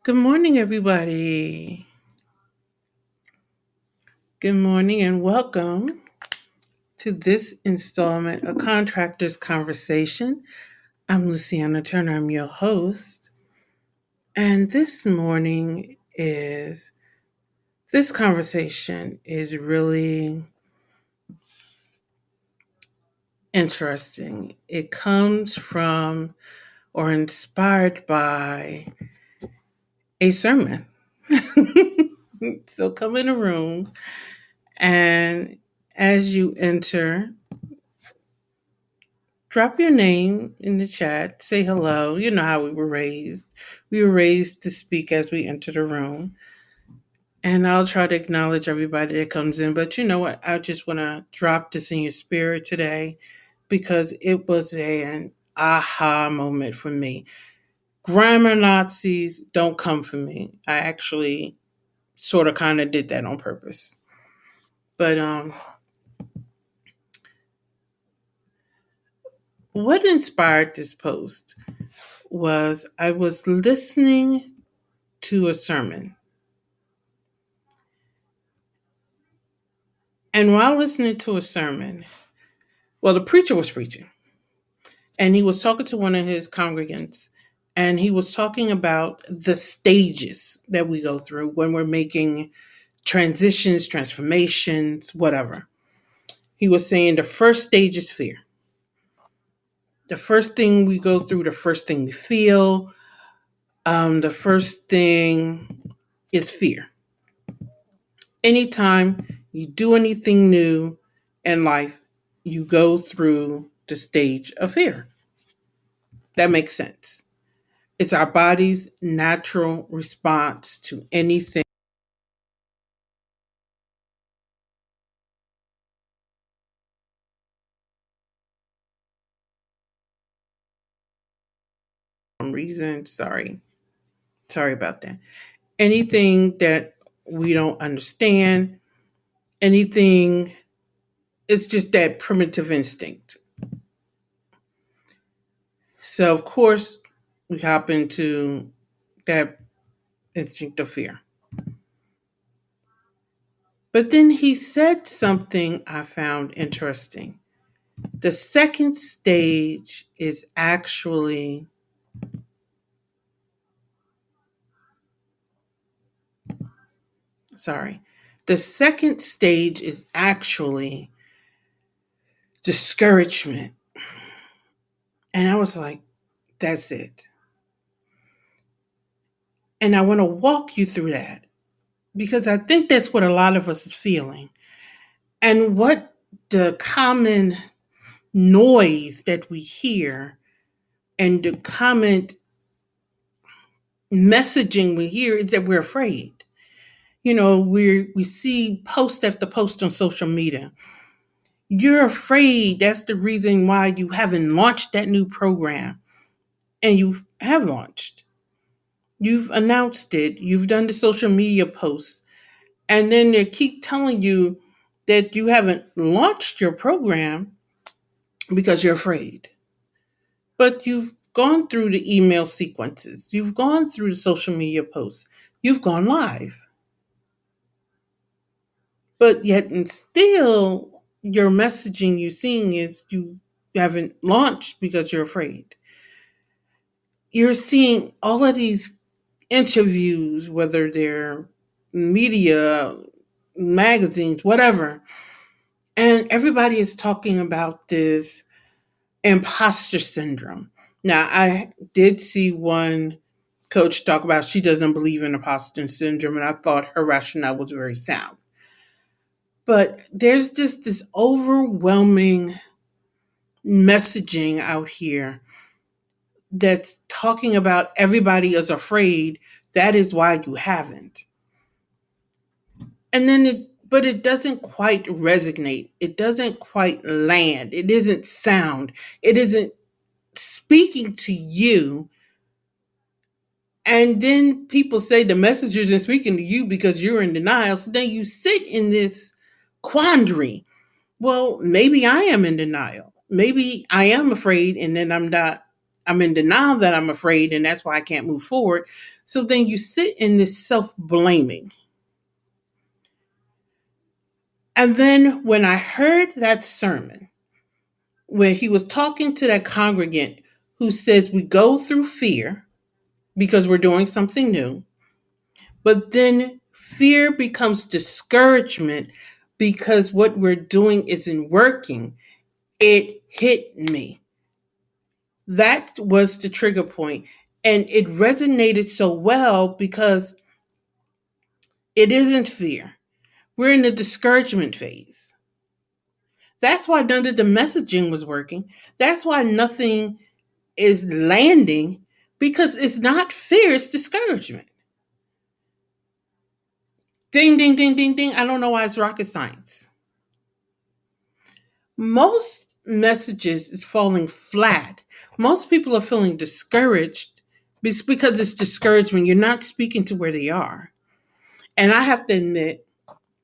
Good morning, everybody. Good morning and welcome to this installment of Contractors Conversation. I'm Luciana Turner, I'm your host. And this conversation is really interesting. It comes from or inspired by a sermon. So come in a room, and as you enter, drop your name in the chat, say hello. You know how we were raised. We were raised to speak as we enter the room. And I'll try to acknowledge everybody that comes in. But you know what? I just want to drop this in your spirit today because it was an aha moment for me. Grammar Nazis don't come for me. I actually sort of kind of did that on purpose. But what inspired this post was I was listening to a sermon. And while listening to a sermon, well, the preacher was preaching, and he was talking to one of his congregants, and he was talking about the stages that we go through when we're making transitions, transformations, whatever. He was saying the first stage is fear. The first thing we go through, the first thing we feel, the first thing is fear. Anytime you do anything new in life, you go through the stage of fear. That makes sense. It's our body's natural response to anything for some reason. Sorry about that. Anything that we don't understand, anything, it's just that primitive instinct. So, of course, we hop into that instinct of fear. But then he said something I found interesting. The second stage is actually, sorry, the second stage is actually discouragement. And I was like, that's it. And I want to walk you through that because I think that's what a lot of us is feeling. And what the common noise that we hear and the common messaging we hear is that we're afraid. You know, we see post after post on social media. You're afraid. That's the reason why you haven't launched that new program. And you have launched. You've announced it. You've done the social media posts. And then they keep telling you that you haven't launched your program because you're afraid. But you've gone through the email sequences. You've gone through the social media posts. You've gone live. But yet and still your messaging you're seeing is you haven't launched because you're afraid. You're seeing all of these interviews, whether they're media, magazines, whatever, and everybody is talking about this imposter syndrome. Now, I did see one coach talk about she doesn't believe in imposter syndrome, and I thought her rationale was very sound. But there's just this overwhelming messaging out here that's talking about everybody is afraid. That is why you haven't. And then but it doesn't quite resonate. It doesn't quite land. It isn't sound. It isn't speaking to you. And then people say the message isn't speaking to you because you're in denial. So then you sit in this quandary. Well, maybe I am in denial. Maybe I am afraid and then I'm not I'm in denial that I'm afraid, and that's why I can't move forward. So then you sit in this self blaming. And then when I heard that sermon, where he was talking to that congregant who says we go through fear because we're doing something new, but then fear becomes discouragement because what we're doing isn't working, it hit me. That was the trigger point. And it resonated so well because it isn't fear. We're in the discouragement phase. That's why none of the messaging was working. That's why nothing is landing, because it's not fear, it's discouragement. Ding, ding, ding, ding, ding. I don't know why it's rocket science. Most messages is falling flat. Most people are feeling discouraged because it's discouragement. You're not speaking to where they are. And I have to admit,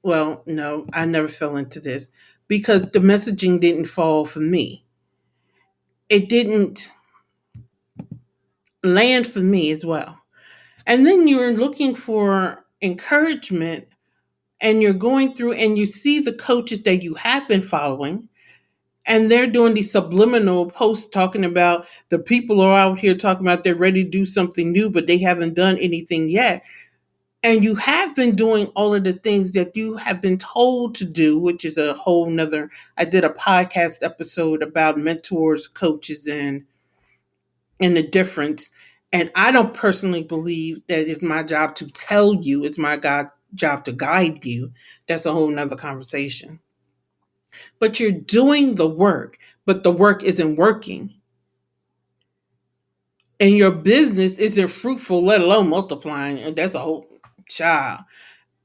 well, no, I never fell into this because the messaging didn't fall for me. It didn't land for me as well. And then you're looking for encouragement and you're going through and you see the coaches that you have been following and they're doing these subliminal posts talking about the people are out here talking about they're ready to do something new, but they haven't done anything yet. And you have been doing all of the things that you have been told to do, which is a whole nother. I did a podcast episode about mentors, coaches, and the difference. And I don't personally believe that it's my job to tell you, it's my job to guide you. That's a whole nother conversation. But you're doing the work, but the work isn't working. And your business isn't fruitful, let alone multiplying. And that's a whole child.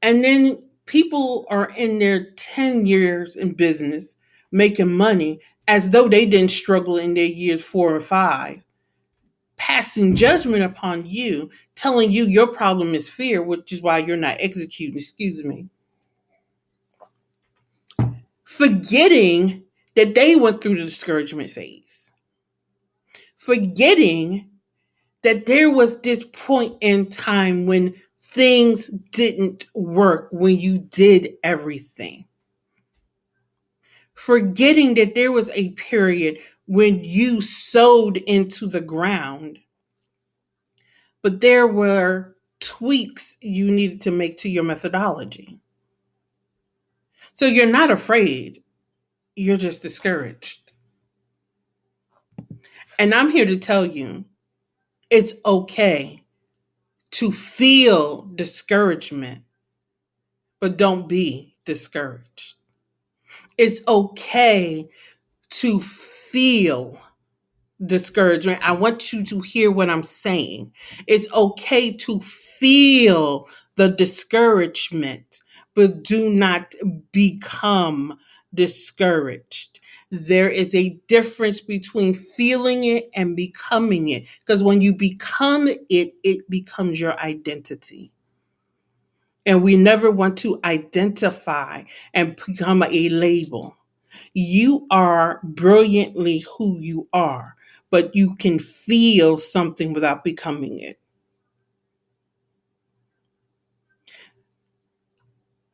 And then people are in their 10 years in business making money as though they didn't struggle in their years 4 or 5, passing judgment upon you, telling you your problem is fear, which is why you're not executing, excuse me. Forgetting that they went through the discouragement phase. Forgetting that there was this point in time when things didn't work, when you did everything. Forgetting that there was a period when you sowed into the ground, but there were tweaks you needed to make to your methodology. So you're not afraid, you're just discouraged. And I'm here to tell you it's okay to feel discouragement, but don't be discouraged. It's okay to feel discouragement. I want you to hear what I'm saying. It's okay to feel the discouragement, but do not become discouraged. There is a difference between feeling it and becoming it. Because when you become it, it becomes your identity. And we never want to identify and become a label. You are brilliantly who you are, but you can feel something without becoming it.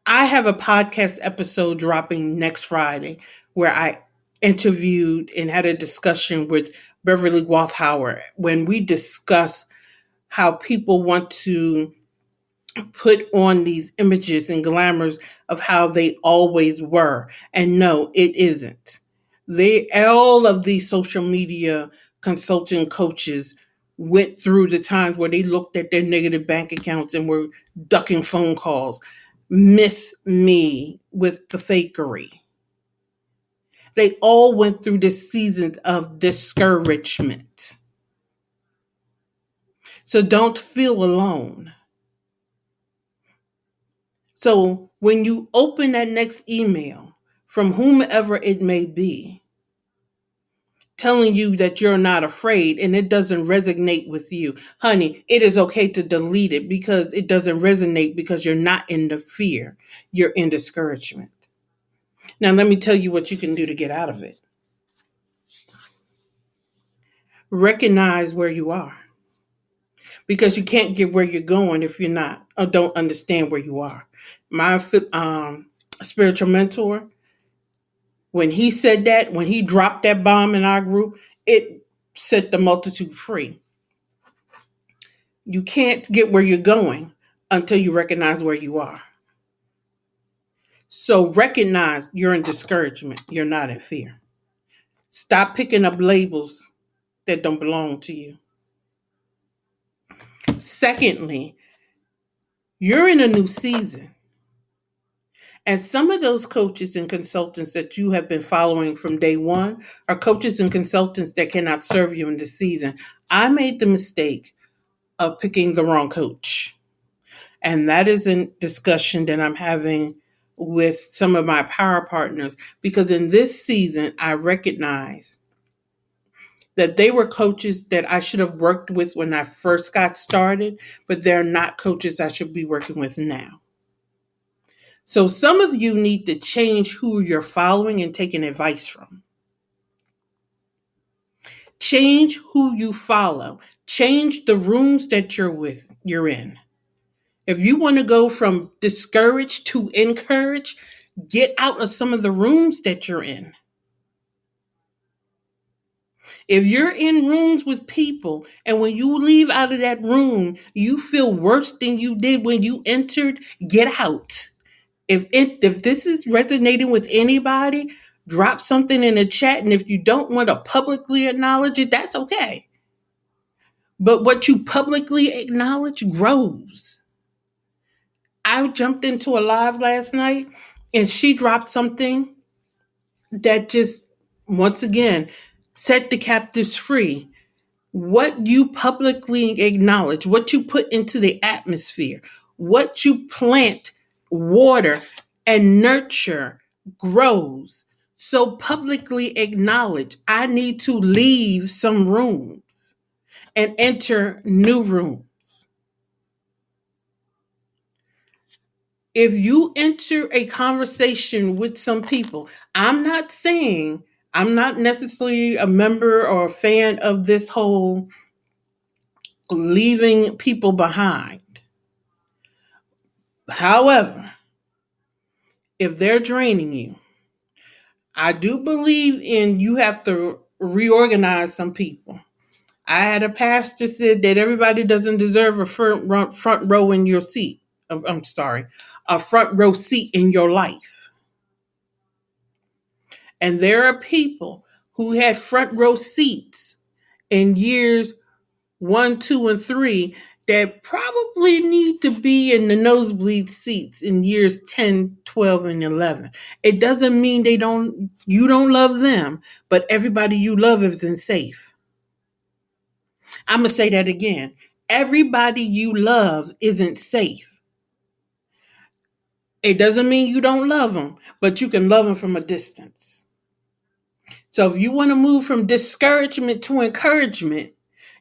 I have a podcast episode dropping next Friday where I interviewed and had a discussion with Beverly Walthauer when we discuss how people want to put on these images and glamours of how they always were. And no, it isn't. They all of these social media consulting coaches went through the times where they looked at their negative bank accounts and were ducking phone calls. Miss me with the fakery. They all went through this season of discouragement. So don't feel alone. So when you open that next email from whomever it may be, telling you that you're not afraid and it doesn't resonate with you, honey, it is okay to delete it because it doesn't resonate because you're not in the fear. You're in discouragement. Now, let me tell you what you can do to get out of it. Recognize where you are, because you can't get where you're going if you're not or don't understand where you are. My spiritual mentor, when he said that, when he dropped that bomb in our group, it set the multitude free. You can't get where you're going until you recognize where you are. So recognize you're in discouragement. You're not in fear. Stop picking up labels that don't belong to you. Secondly, you're in a new season. And some of those coaches and consultants that you have been following from day one are coaches and consultants that cannot serve you in this season. I made the mistake of picking the wrong coach. And that is a discussion that I'm having with some of my power partners, because in this season, I recognize that they were coaches that I should have worked with when I first got started, but they're not coaches I should be working with now. So some of you need to change who you're following and taking advice from. Change who you follow. Change the rooms that you're in. If you want to go from discouraged to encouraged, get out of some of the rooms that you're in. If you're in rooms with people and when you leave out of that room, you feel worse than you did when you entered, get out. If this is resonating with anybody, drop something in the chat. And if you don't want to publicly acknowledge it, that's okay. But what you publicly acknowledge grows. I jumped into a live last night and she dropped something that just, once again, set the captives free. What you publicly acknowledge, what you put into the atmosphere, what you plant, water, and nurture grows. So publicly acknowledge, I need to leave some rooms and enter new rooms. If you enter a conversation with some people, I'm not saying I'm not necessarily a member or a fan of this whole leaving people behind. However, if they're draining you, I do believe in you have to reorganize some people. I had a pastor said that everybody doesn't deserve a front row in your seat. I'm sorry, a front row seat in your life. And there are people who had front row seats in years 1, 2, and 3 that probably need to be in the nosebleed seats in years 10, 12, and 11. It doesn't mean you don't love them, but everybody you love isn't safe. I'm going to say that again. Everybody you love isn't safe. It doesn't mean you don't love them, but you can love them from a distance. So if you want to move from discouragement to encouragement,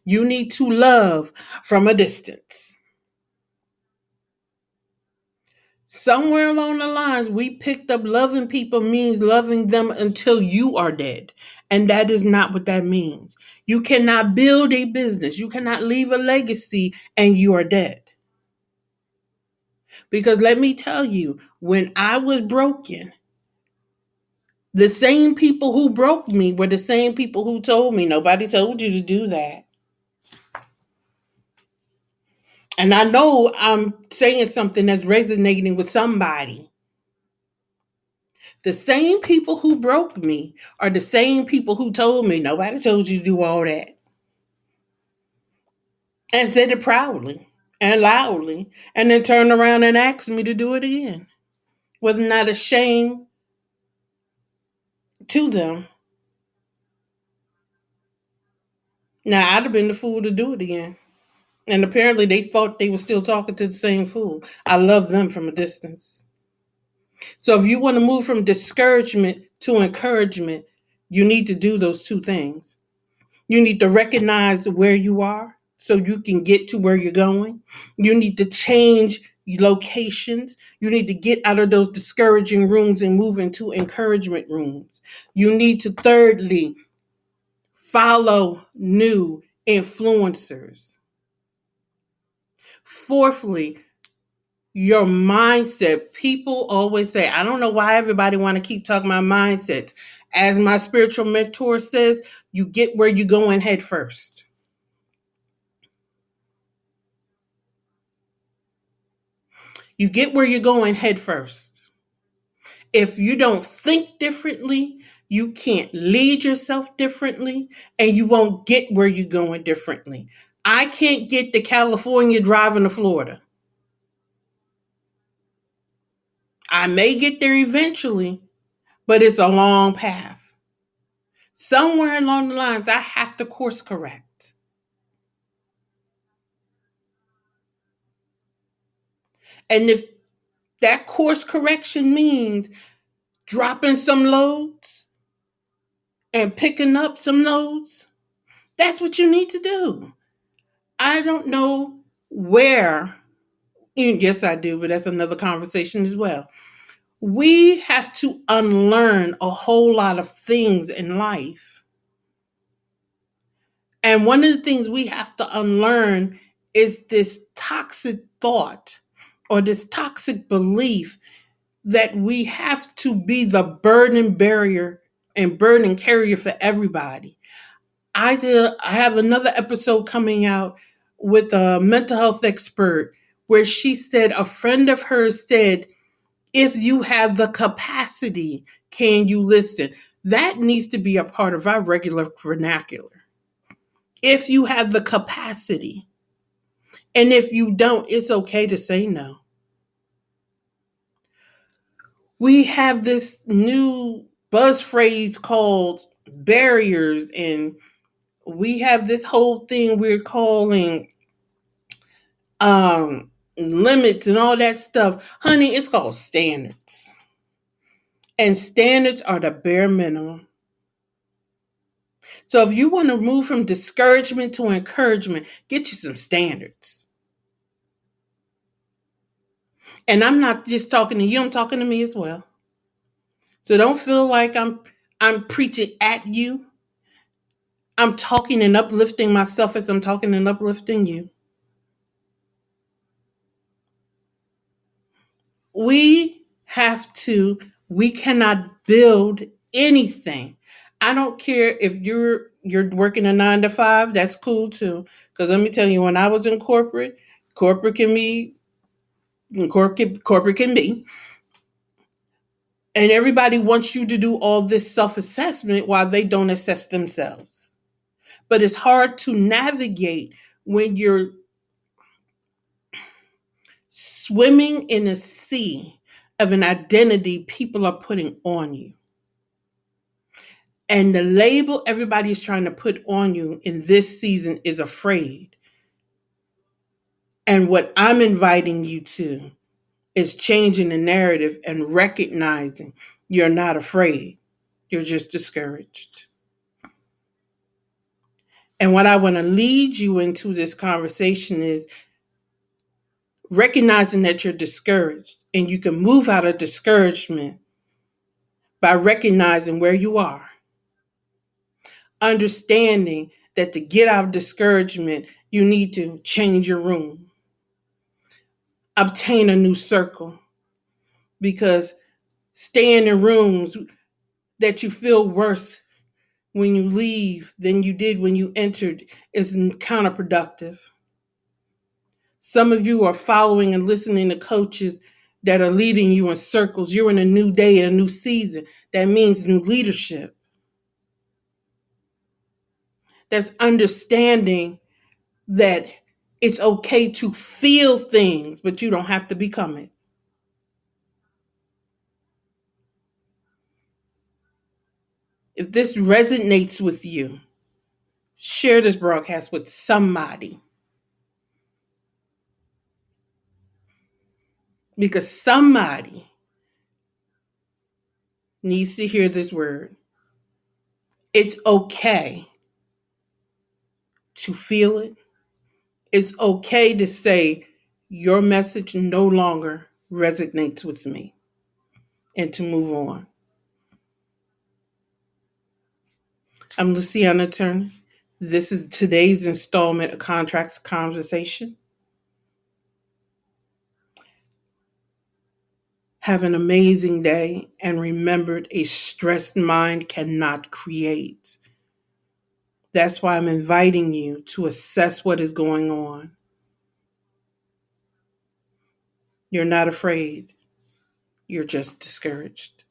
you need to love from a distance. Somewhere along the lines, we picked up loving people means loving them until you are dead. And that is not what that means. You cannot build a business. You cannot leave a legacy and you are dead. Because let me tell you, when I was broken, the same people who broke me were the same people who told me, nobody told you to do that. And I know I'm saying something that's resonating with somebody. The same people who broke me are the same people who told me, nobody told you to do all that. And said it proudly and loudly, and then turned around and asked me to do it again. Was not a shame to them. Now, I'd have been the fool to do it again. And apparently they thought they were still talking to the same fool. I love them from a distance. So if you want to move from discouragement to encouragement, you need to do those two things. You need to recognize where you are so you can get to where you're going. You need to change locations. You need to get out of those discouraging rooms and move into encouragement rooms. You need to, thirdly, Follow new influencers. Fourthly, your mindset. People always say, I don't know why everybody want to keep talking about mindsets. As my spiritual mentor says, you get where you're going head first. You get where you're going head first. If you don't think differently, you can't lead yourself differently, and you won't get where you're going differently. I can't get to California driving to Florida. I may get there eventually, but it's a long path. Somewhere along the lines, I have to course correct. And if that course correction means dropping some loads and picking up some loads, that's what you need to do. I don't know where. Yes, I do, but that's another conversation as well. We have to unlearn a whole lot of things in life. And one of the things we have to unlearn is this toxic thought or this toxic belief that we have to be the burden barrier and burden carrier for everybody. I have another episode coming out with a mental health expert where she said a friend of hers said, if you have the capacity, can you listen? That needs to be a part of our regular vernacular. If you have the capacity, and if you don't, it's okay to say no. We have this new buzz phrase called barriers, and we have this whole thing we're calling limits and all that stuff. Honey, it's called standards. And standards are the bare minimum. So if you want to move from discouragement to encouragement, get you some standards. And I'm not just talking to you, I'm talking to me as well. So don't feel like I'm preaching at you. I'm talking and uplifting myself as I'm talking and uplifting you. We cannot build anything. I don't care if you're working a 9 to 5, that's cool too. Because let me tell you, when I was in corporate can be corporate can be. And everybody wants you to do all this self-assessment while they don't assess themselves. But it's hard to navigate when you're swimming in a sea of an identity people are putting on you. And the label everybody is trying to put on you in this season is afraid. And what I'm inviting you to is changing the narrative and recognizing you're not afraid. You're just discouraged. And what I want to lead you into this conversation is recognizing that you're discouraged, and you can move out of discouragement by recognizing where you are, understanding that to get out of discouragement, you need to change your room, obtain a new circle, because staying in rooms that you feel worse when you leave than you did when you entered is counterproductive. Some of you are following and listening to coaches that are leading you in circles. You're in a new day and a new season. That means new leadership. That's understanding that it's okay to feel things, but you don't have to become it. If this resonates with you, share this broadcast with somebody. Because somebody needs to hear this word. It's okay to feel it. It's okay to say, your message no longer resonates with me, and to move on. I'm Luciana Turner. This is today's installment of Contracts Conversation. Have an amazing day and remember a stressed mind cannot create. That's why I'm inviting you to assess what is going on. You're not afraid, you're just discouraged.